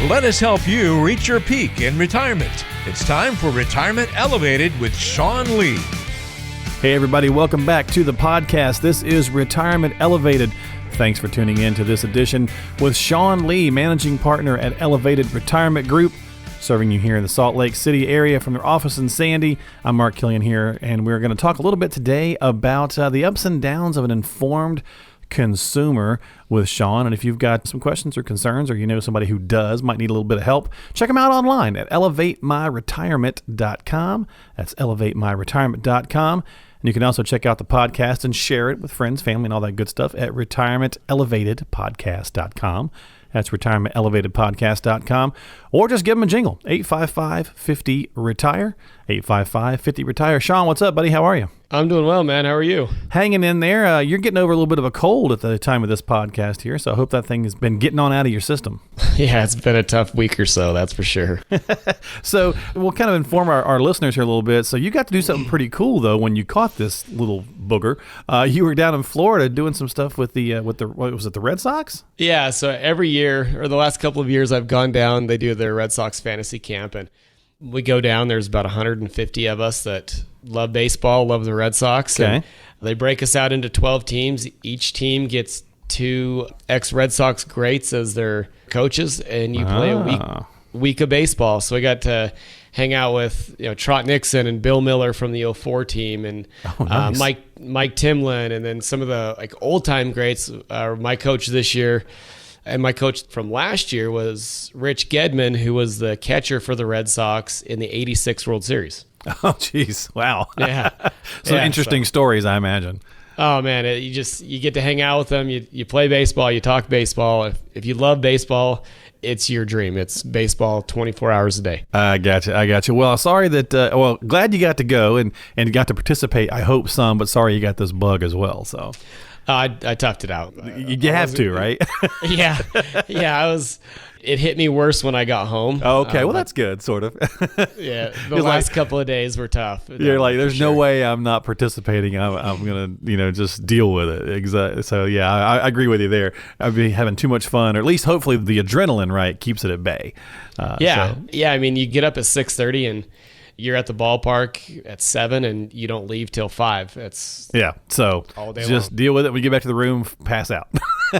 Let us help you reach your peak in retirement. It's time for Retirement Elevated with Sean Lee. Hey everybody, welcome back to the podcast. This is Retirement Elevated. Thanks for tuning in to this edition with Sean Lee, managing partner at Elevated Retirement Group, serving you here in the Salt Lake City area from their office in Sandy. I'm Mark Killian here, and we're going to talk a little bit today about the ups and downs of an informed consumer with Sean. And if you've got some questions or concerns, or you know somebody who might need a little bit of help, check them out online at elevatemyretirement.com. That's elevatemyretirement.com. And you can also check out the podcast and share it with friends, family, and all that good stuff at retirementelevatedpodcast.com. That's retirementelevatedpodcast.com. Or just give them a jingle, 855-50-RETIRE, 855-50-RETIRE. Sean, what's up, buddy? How are you? I'm doing well, man. How are you? Hanging in there. You're getting over a little bit of a cold at the time of this podcast here, so I hope that thing has been getting on out of your system. Yeah, it's been a tough week or so, that's for sure. So we'll kind of inform our listeners here a little bit. So you got to do something pretty cool, though, when you caught this little booger. You were down in Florida doing some stuff with the what was it, the Red Sox? Yeah, so every year, or the last couple of years I've gone down, they do their Red Sox Fantasy Camp, and we go down. There's about 150 of us that love baseball, love the Red Sox. Okay. And they break us out into 12 teams. Each team gets 2 ex-Red Sox greats as their coaches, and you play a week of baseball. So I got to hang out with Trot Nixon and Bill Miller from the 04 team, and nice. Mike Timlin, and then some of the old-time greats. My coach this year, and my coach from last year was Rich Gedman, who was the catcher for the Red Sox in the '86 World Series. Oh, geez. Wow. Yeah. Interesting stories, I imagine. Oh, man. You get to hang out with them. You play baseball. You talk baseball. If you love baseball, it's your dream. It's baseball 24 hours a day. I got you. Well, sorry that, glad you got to go and got to participate, I hope some, but sorry you got this bug as well, so. I toughed it out. You have to, right? Yeah. It hit me worse when I got home. Oh, okay. Well, that's good, sort of. Yeah. The last couple of days were tough. You're like, there's no way I'm not participating. I'm going to, just deal with it. Exactly. So, yeah, I agree with you there. I'd be having too much fun, or at least hopefully the adrenaline, right, keeps it at bay. Yeah. I mean, you get up at 6:30 and you're at the ballpark at 7 and you don't leave till 5. So all day just long. deal with it. When you get back to the room, pass out.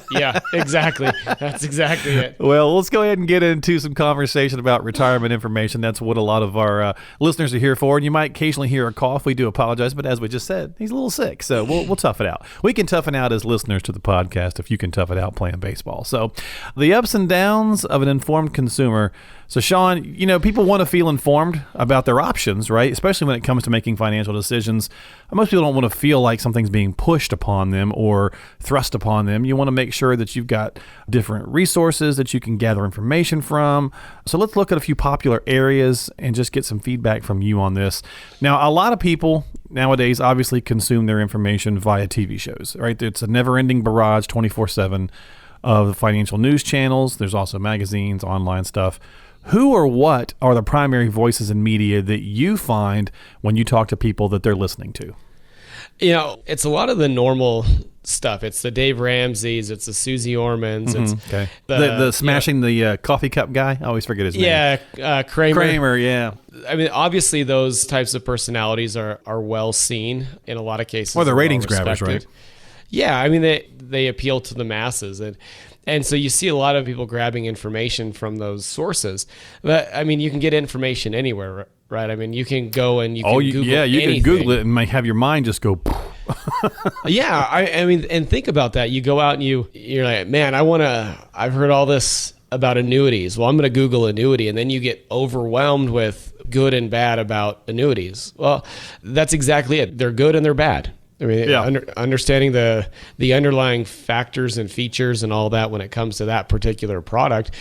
Yeah, exactly. That's exactly it. Well, let's go ahead and get into some conversation about retirement information. That's what a lot of our listeners are here for. And you might occasionally hear a cough. We do apologize, but as we just said, he's a little sick, so we'll tough it out. We can tough it out as listeners to the podcast if you can tough it out playing baseball. So the ups and downs of an informed consumer. So, Sean, people want to feel informed about their options, right? Especially when it comes to making financial decisions. Most people don't want to feel like something's being pushed upon them or thrust upon them. You want to make sure that you've got different resources that you can gather information from. So let's look at a few popular areas and just get some feedback from you on this. Now, a lot of people nowadays obviously consume their information via TV shows, right? It's a never-ending barrage 24/7 of financial news channels. There's also magazines, online stuff. Who or what are the primary voices in media that you find when you talk to people that they're listening to? It's a lot of the normal stuff. It's the Dave Ramseys. It's the Susie Ormans. It's the smashing the coffee cup guy. I always forget his name. Yeah, Kramer. Kramer, yeah. I mean, obviously, those types of personalities are well seen in a lot of cases. Well, the ratings grabbers, right? Yeah, I mean, they appeal to the masses. And so you see a lot of people grabbing information from those sources. But, I mean, you can get information anywhere, right? I mean, you can go and you can Google anything. Can Google it and have your mind just go. Yeah, I mean, and think about that. You go out and you're like, man, I've heard all this about annuities. Well, I'm going to Google annuity, and then you get overwhelmed with good and bad about annuities. Well, that's exactly it. They're good and they're bad. I mean, understanding the underlying factors and features and all that when it comes to that particular product.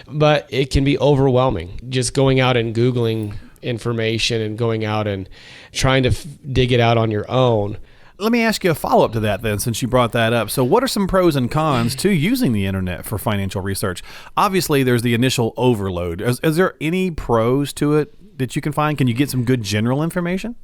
But it can be overwhelming just going out and Googling information and going out and trying to dig it out on your own. Let me ask you a follow-up to that then, since you brought that up. So what are some pros and cons to using the internet for financial research? Obviously, there's the initial overload. Is there any pros to it that you can find? Can you get some good general information?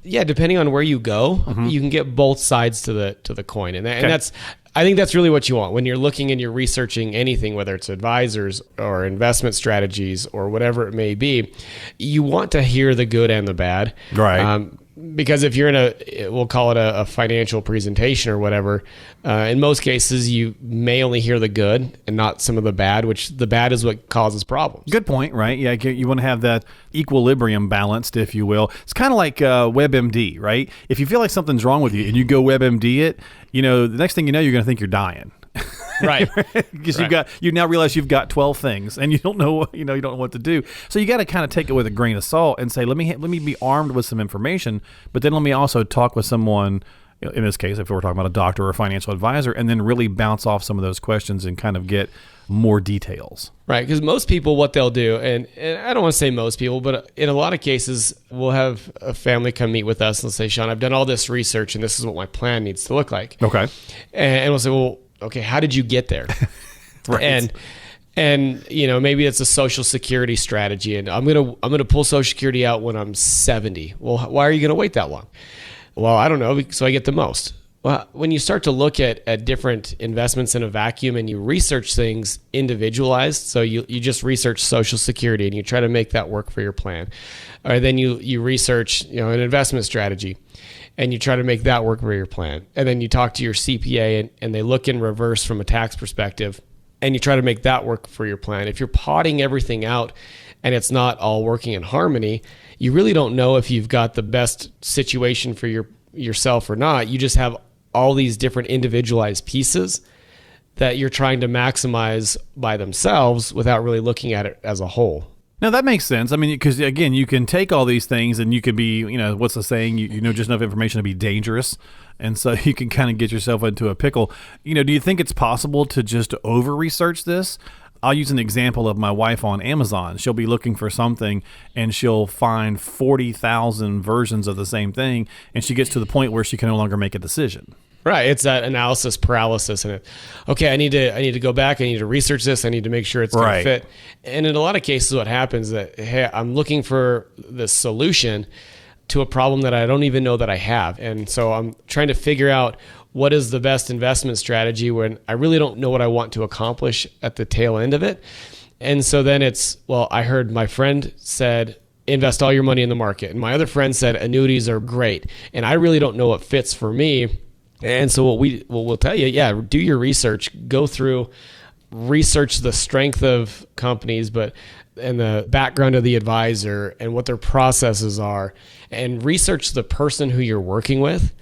Yeah, depending on where you go, you can get both sides to the coin, and that's I think that's really what you want when you're looking and you're researching anything, whether it's advisors or investment strategies or whatever it may be. You want to hear the good and the bad. Right. Because if you're we'll call it a financial presentation or whatever, in most cases, you may only hear the good and not some of the bad, which the bad is what causes problems. Good point, right? Yeah, you want to have that equilibrium balanced, if you will. It's kind of like WebMD, right? If you feel like something's wrong with you and you go WebMD it, the next thing you know, you're going to think you're dying. Right. Because you now realize you've got 12 things and you don't know what to do. So you got to kind of take it with a grain of salt and say, let me be armed with some information, but then let me also talk with someone, in this case, if we're talking about a doctor or a financial advisor, and then really bounce off some of those questions and kind of get more details. Right, because most people, what they'll do, and I don't want to say most people, but in a lot of cases, we'll have a family come meet with us and say, Sean, I've done all this research and this is what my plan needs to look like. Okay. And we'll say, well, okay, how did you get there? Right. And maybe it's a Social Security strategy, and I'm gonna pull Social Security out when I'm 70. Well, why are you gonna wait that long? Well, I don't know, so I get the most. Well, when you start to look at different investments in a vacuum and you research things individualized, so you just research Social Security and you try to make that work for your plan, or then you research an investment strategy and you try to make that work for your plan, and then you talk to your CPA and they look in reverse from a tax perspective and you try to make that work for your plan. If you're potting everything out and it's not all working in harmony, you really don't know if you've got the best situation for yourself or not. You just have all these different individualized pieces that you're trying to maximize by themselves without really looking at it as a whole. Now, that makes sense. I mean, because, again, you can take all these things and you could be, what's the saying? You know just enough information to be dangerous. And so you can kind of get yourself into a pickle. Do you think it's possible to just over-research this? I'll use an example of my wife on Amazon. She'll be looking for something and she'll find 40,000 versions of the same thing. And she gets to the point where she can no longer make a decision. Right. It's that analysis paralysis. And okay, I need to go back. I need to research this. I need to make sure it's going to fit. And in a lot of cases, what happens is that, hey, I'm looking for the solution to a problem that I don't even know that I have. And so I'm trying to figure out what is the best investment strategy when I really don't know what I want to accomplish at the tail end of it. And so then I heard my friend said, invest all your money in the market. And my other friend said, annuities are great. And I really don't know what fits for me. And so we'll tell you, do your research, go through, research the strength of companies, and the background of the advisor and what their processes are, and research the person who you're working with,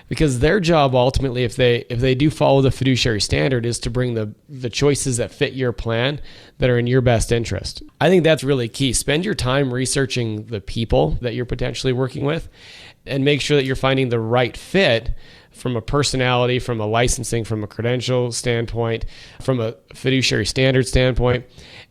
because their job ultimately, if they do follow the fiduciary standard, is to bring the choices that fit your plan that are in your best interest. I think that's really key. Spend your time researching the people that you're potentially working with and make sure that you're finding the right fit from a personality, from a licensing, from a credential standpoint, from a fiduciary standard standpoint,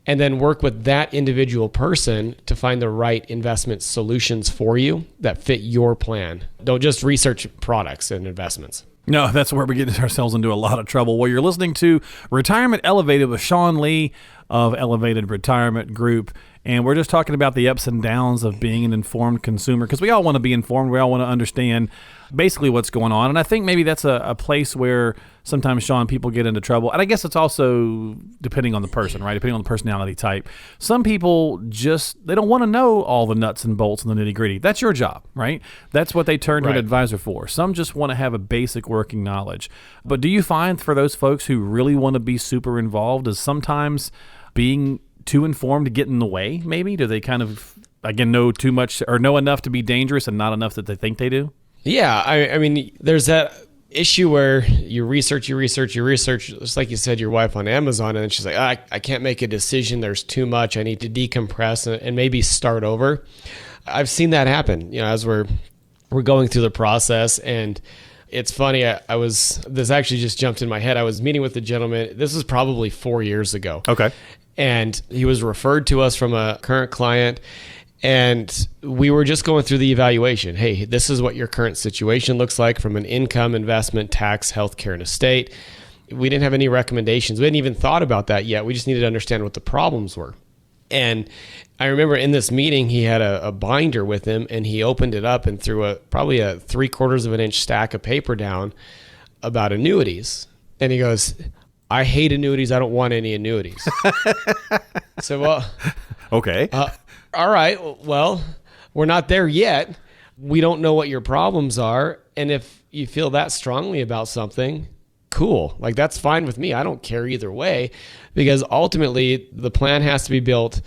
and then work with that individual person to find the right investment solutions for you that fit your plan. Don't just research products and investments. No, that's where we get ourselves into a lot of trouble. Well, you're listening to Retirement Elevated with Sean Lee of Elevated Retirement Group. And we're just talking about the ups and downs of being an informed consumer, because we all want to be informed. We all want to understand basically what's going on. And I think maybe that's a place where sometimes, Sean, people get into trouble. And I guess it's also depending on the person, right? Depending on the personality type. Some people they don't want to know all the nuts and bolts and the nitty gritty. That's your job, right? That's what they turn to an advisor for. Some just want to have a basic working knowledge. But do you find for those folks who really want to be super involved, is sometimes being too informed to get in the way, maybe? Do they kind of, again, know too much or know enough to be dangerous and not enough that they think they do? Yeah, I mean, there's that issue where you research, just like you said, your wife on Amazon, and then she's like, I can't make a decision. There's too much. I need to decompress and maybe start over. I've seen that happen, as we're going through the process. And it's funny, this actually just jumped in my head. I was meeting with a gentleman. This was probably 4 years ago. Okay. And he was referred to us from a current client. And we were just going through the evaluation. Hey, this is what your current situation looks like from an income, investment, tax, healthcare, and estate. We didn't have any recommendations. We hadn't even thought about that yet. We just needed to understand what the problems were. And I remember in this meeting, he had a binder with him, and he opened it up and threw probably a 3/4 of an inch stack of paper down about annuities. And he goes, I hate annuities. I don't want any annuities. So, well, Okay. all right, well, we're not there yet. We don't know what your problems are. And if you feel that strongly about something, cool. Like, that's fine with me. I don't care either way, because ultimately the plan has to be built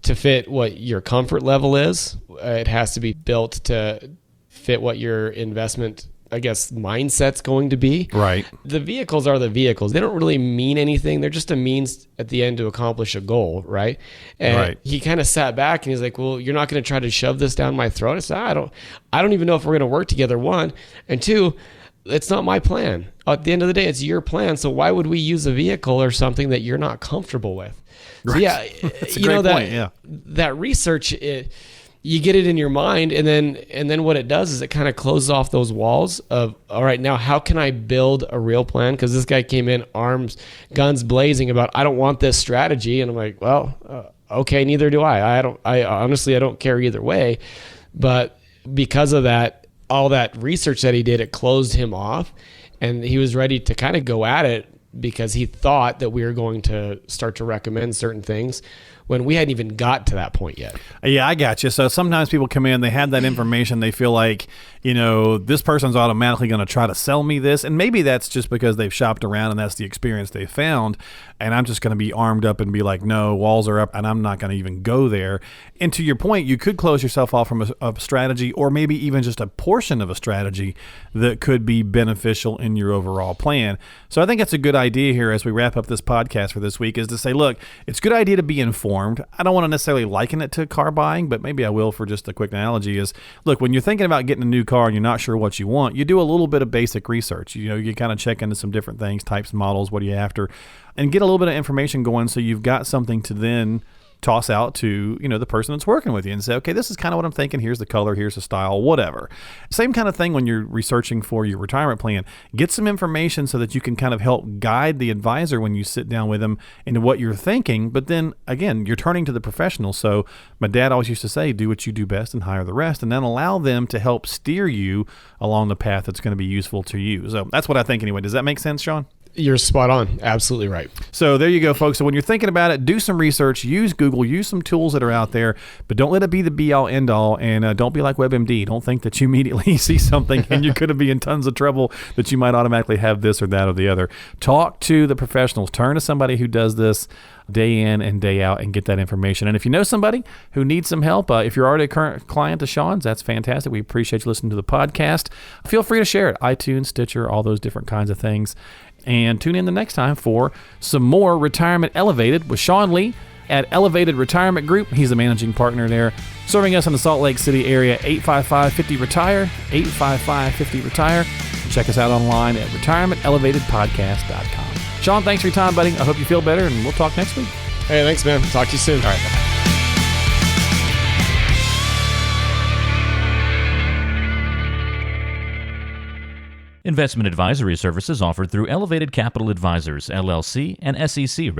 to fit what your comfort level is. It has to be built to fit what your investment, I guess, mindset's going to be. Right. The vehicles are the vehicles. They don't really mean anything. They're just a means at the end to accomplish a goal, right? And Right. he kind of sat back and he's like, well, you're not going to try to shove this down my throat? I said, I don't even know if we're going to work together, one. And two, it's not my plan. At the end of the day, it's your plan. So why would we use a vehicle or something that you're not comfortable with? So yeah, That's a you great know, that, point, yeah. that research, you get it in your mind, and then what it does is it kind of closes off those walls of, all right, now how can I build a real plan? Because this guy came in guns blazing about, I don't want this strategy, and I'm like, well, okay, neither do I. I honestly don't care either way, but because of that, all that research that he did, it closed him off, and he was ready to kind of go at it because he thought that we were going to start to recommend certain things when we hadn't even got to that point yet. Yeah, I got you. So sometimes people come in, they have that information, they feel like, this person's automatically going to try to sell me this. And maybe that's just because they've shopped around and that's the experience they found. And I'm just going to be armed up and be like, no, walls are up and I'm not going to even go there. And to your point, you could close yourself off from a strategy, or maybe even just a portion of a strategy that could be beneficial in your overall plan. So I think that's a good idea here as we wrap up this podcast for this week, is to say, look, it's a good idea to be informed. I don't want to necessarily liken it to car buying, but maybe I will for just a quick analogy is, look, when you're thinking about getting a new car and you're not sure what you want, you do a little bit of basic research. You kind of check into some different things, types, models, what are you after, and get a little bit of information going so you've got something to then toss out to, the person that's working with you and say, okay, this is kind of what I'm thinking. Here's the color, here's the style, whatever. Same kind of thing when you're researching for your retirement plan. Get some information so that you can kind of help guide the advisor when you sit down with them into what you're thinking. But then again, you're turning to the professional. So my dad always used to say, do what you do best and hire the rest, and then allow them to help steer you along the path that's going to be useful to you. So that's what I think anyway. Does that make sense, Sean? You're spot on. Absolutely right. So there you go, folks. So when you're thinking about it, do some research, use Google, use some tools that are out there, but don't let it be the be-all, end-all, and don't be like WebMD. Don't think that you immediately see something and you're going to be in tons of trouble that you might automatically have this or that or the other. Talk to the professionals. Turn to somebody who does this day in and day out and get that information. And if you know somebody who needs some help, if you're already a current client of Sean's, that's fantastic. We appreciate you listening to the podcast. Feel free to share it. iTunes, Stitcher, all those different kinds of things. And tune in the next time for some more Retirement Elevated with Sean Lee at Elevated Retirement Group. He's the managing partner there, serving us in the Salt Lake City area. 855-50-RETIRE, 855-50-RETIRE. Check us out online at retirementelevatedpodcast.com. Sean, thanks for your time, buddy. I hope you feel better, and we'll talk next week. Hey, thanks, man. Talk to you soon. All right. Bye. Investment advisory services offered through Elevated Capital Advisors, LLC, and SEC